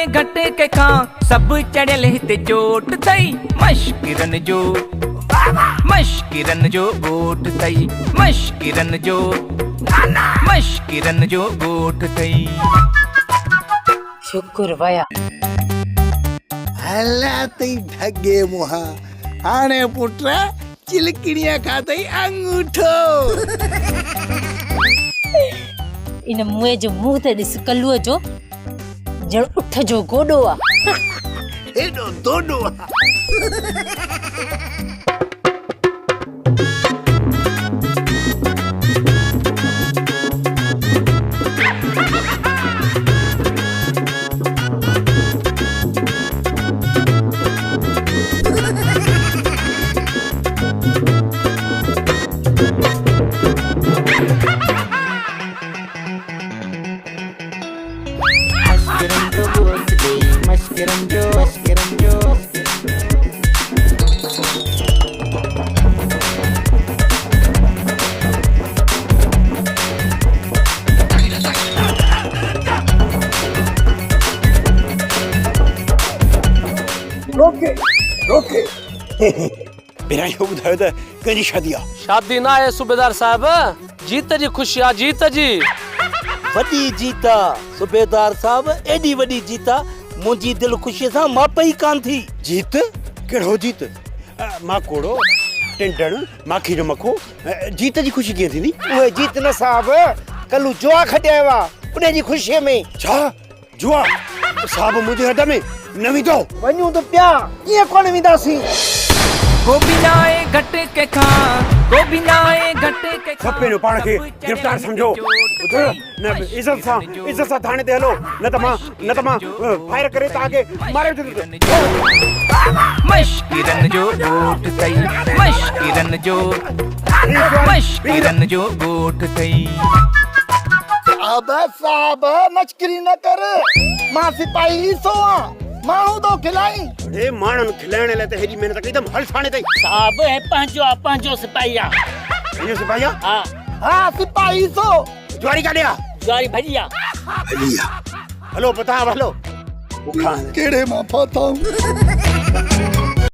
घट के खां सब चढ़ियल हिते चोट थई मशकिरन जो गोठ थई मशकिरन जो गोठ थई। शुक्र वया हला तई ढगे मुहा हाणे पुट्रा चिलकिड़िया खातई अंगूठो। इन मुए जो मुंह ते दिस कल्लुअ जो जण उठ जो गोडो आ एडो दोडो आ। रोके बिना यो बुधायो त कंजी शादी आ। शादी ना है सूबेदार साहब, जीत जी खुशी आ, जीत जी वडी जीता सूबेदार साहब, एडी वडी जीता मुंजी दिल खुशी सा मापई कान थी। जीत केड़ो जीत? मां कोड़ो टिंडण माखी जो मखो जीत जी खुशी के थी? ओए जीत न साहब कल्लू जुआ खटियावा उन जी खुशी में। छा जुआ साहब मुझे हद में नवी दो वणू तो प्या ये कोन विदासी। गोबिनाए घट के सपे नो पाण के गिरफ्तार समझो न इज्जत सा थाने ते हलो न त मां फायर करे त आगे मारे मशकिरन जो गोठ थई मशकिरन जो गोठ थई। अबे साहब मचकरी न कर, मां सिपाही सोआ मानू तो खिलाई। अरे मानन खिलाने ले ते हेडी मेहनत कई हल थाने तई। साहब है पांचो सिपाहिया। ये सिपाहिया? हां सिपाही सो ज्वारी काडिया ज्वारी भजिया हलो पता हलो केड़े मां पता